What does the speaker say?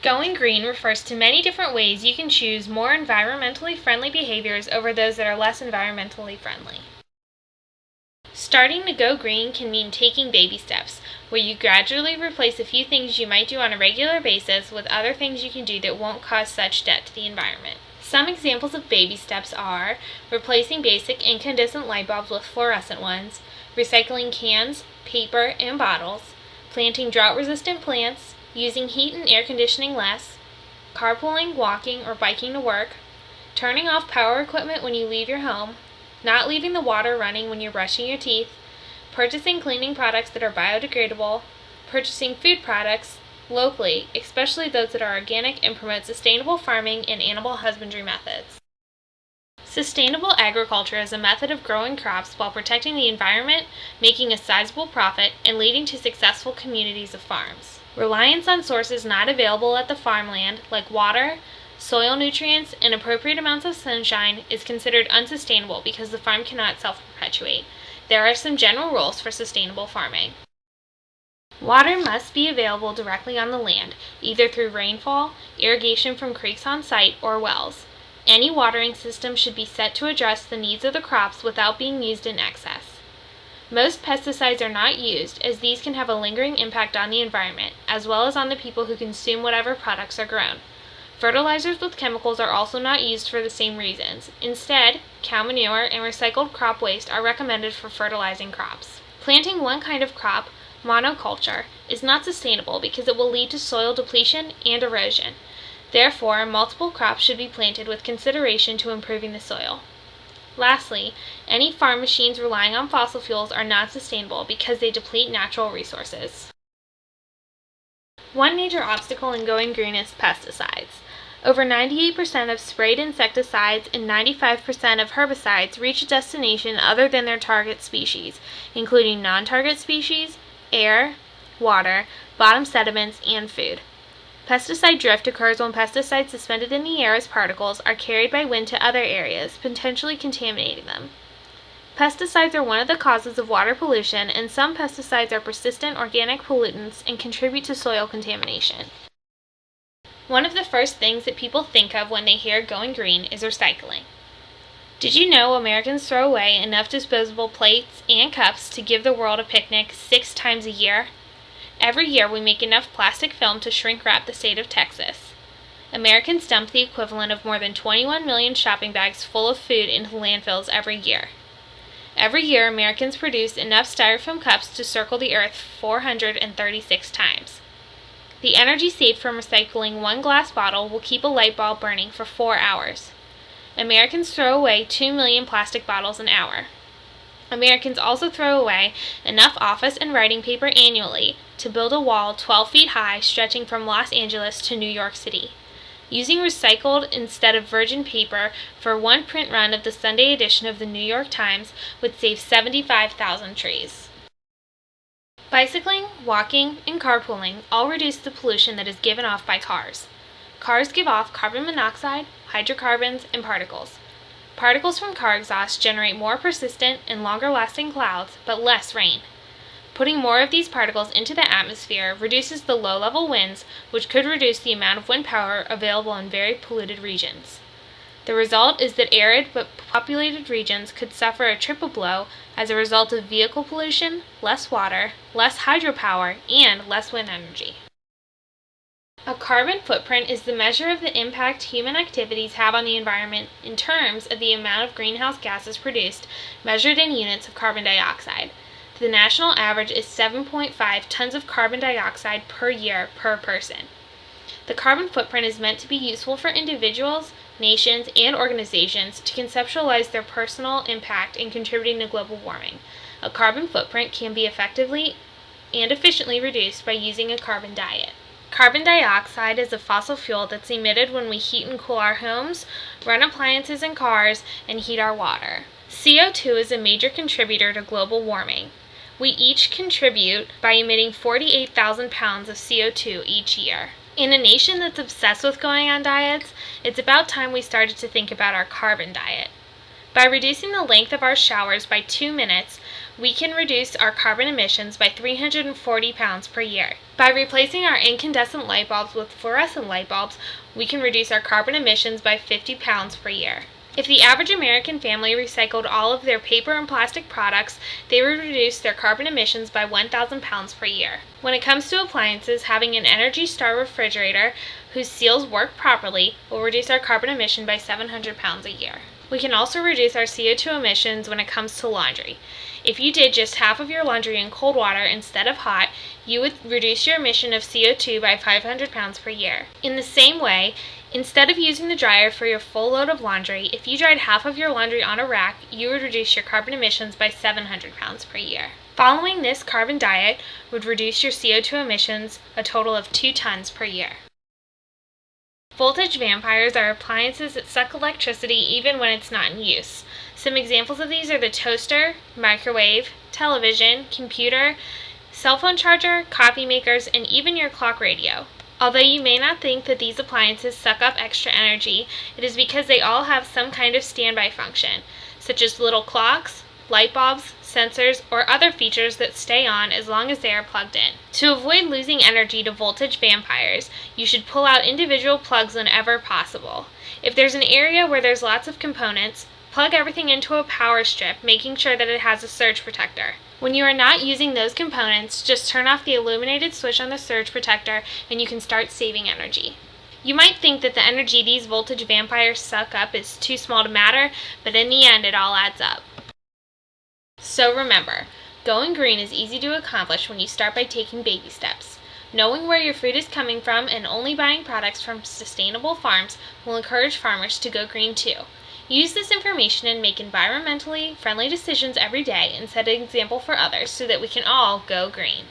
Going green refers to many different ways you can choose more environmentally friendly behaviors over those that are less environmentally friendly. Starting to go green can mean taking baby steps, where you gradually replace a few things you might do on a regular basis with other things you can do that won't cause such debt to the environment. Some examples of baby steps are replacing basic incandescent light bulbs with fluorescent ones, recycling cans, paper, and bottles, planting drought-resistant plants, using heat and air conditioning less, carpooling, walking, or biking to work, turning off power equipment when you leave your home, not leaving the water running when you're brushing your teeth, purchasing cleaning products that are biodegradable, purchasing food products locally, especially those that are organic and promote sustainable farming and animal husbandry methods. Sustainable agriculture is a method of growing crops while protecting the environment, making a sizable profit, and leading to successful communities of farms. Reliance on sources not available at the farmland, like water, soil nutrients, and appropriate amounts of sunshine, is considered unsustainable because the farm cannot self-perpetuate. There are some general rules for sustainable farming. Water must be available directly on the land, either through rainfall, irrigation from creeks on site, or wells. Any watering system should be set to address the needs of the crops without being used in excess. Most pesticides are not used, as these can have a lingering impact on the environment, as well as on the people who consume whatever products are grown. Fertilizers with chemicals are also not used for the same reasons. Instead, cow manure and recycled crop waste are recommended for fertilizing crops. Planting one kind of crop, monoculture, is not sustainable because it will lead to soil depletion and erosion. Therefore, multiple crops should be planted with consideration to improving the soil. Lastly, any farm machines relying on fossil fuels are not sustainable because they deplete natural resources. One major obstacle in going green is pesticides. Over 98% of sprayed insecticides and 95% of herbicides reach a destination other than their target species, including non-target species, air, water, bottom sediments, and food. Pesticide drift occurs when pesticides suspended in the air as particles are carried by wind to other areas, potentially contaminating them. Pesticides are one of the causes of water pollution, and some pesticides are persistent organic pollutants and contribute to soil contamination. One of the first things that people think of when they hear going green is recycling. Did you know Americans throw away enough disposable plates and cups to give the world a picnic 6 times a year? Every year we make enough plastic film to shrink wrap the state of Texas. Americans dump the equivalent of more than 21 million shopping bags full of food into landfills every year. Every year Americans produce enough styrofoam cups to circle the earth 436 times. The energy saved from recycling one glass bottle will keep a light bulb burning for 4 hours. Americans throw away 2 million plastic bottles an hour. Americans also throw away enough office and writing paper annually to build a wall 12 feet high stretching from Los Angeles to New York City. Using recycled instead of virgin paper for one print run of the Sunday edition of the New York Times would save 75,000 trees. Bicycling, walking, and carpooling all reduce the pollution that is given off by cars. Cars give off carbon monoxide, hydrocarbons, and particles. Particles from car exhaust generate more persistent and longer-lasting clouds, but less rain. Putting more of these particles into the atmosphere reduces the low-level winds, which could reduce the amount of wind power available in very polluted regions. The result is that arid but populated regions could suffer a triple blow as a result of vehicle pollution, less water, less hydropower, and less wind energy. A carbon footprint is the measure of the impact human activities have on the environment in terms of the amount of greenhouse gases produced, measured in units of carbon dioxide. The national average is 7.5 tons of carbon dioxide per year per person. The carbon footprint is meant to be useful for individuals, nations, and organizations to conceptualize their personal impact in contributing to global warming. A carbon footprint can be effectively and efficiently reduced by using a carbon diet. Carbon dioxide is a fossil fuel that's emitted when we heat and cool our homes, run appliances in cars, and heat our water. CO2 is a major contributor to global warming. We each contribute by emitting 48,000 pounds of CO2 each year. In a nation that's obsessed with going on diets, it's about time we started to think about our carbon diet. By reducing the length of our showers by 2 minutes, we can reduce our carbon emissions by 340 pounds per year. By replacing our incandescent light bulbs with fluorescent light bulbs, we can reduce our carbon emissions by 50 pounds per year. If the average American family recycled all of their paper and plastic products, they would reduce their carbon emissions by 1,000 pounds per year. When it comes to appliances, having an ENERGY STAR refrigerator whose seals work properly will reduce our carbon emission by 700 pounds a year. We can also reduce our CO2 emissions when it comes to laundry. If you did just half of your laundry in cold water instead of hot, you would reduce your emission of CO2 by 500 pounds per year. In the same way, instead of using the dryer for your full load of laundry, if you dried half of your laundry on a rack, you would reduce your carbon emissions by 700 pounds per year. Following this carbon diet would reduce your CO2 emissions a total of 2 tons per year. Voltage vampires are appliances that suck electricity even when it's not in use. Some examples of these are the toaster, microwave, television, computer, cell phone charger, coffee makers, and even your clock radio. Although you may not think that these appliances suck up extra energy, it is because they all have some kind of standby function, such as little clocks, light bulbs, sensors, or other features that stay on as long as they are plugged in. To avoid losing energy to voltage vampires, you should pull out individual plugs whenever possible. If there's an area where there's lots of components, plug everything into a power strip, making sure that it has a surge protector. When you are not using those components, just turn off the illuminated switch on the surge protector and you can start saving energy. You might think that the energy these voltage vampires suck up is too small to matter, but in the end it all adds up. So remember, going green is easy to accomplish when you start by taking baby steps. Knowing where your food is coming from and only buying products from sustainable farms will encourage farmers to go green too. Use this information and make environmentally friendly decisions every day and set an example for others so that we can all go green.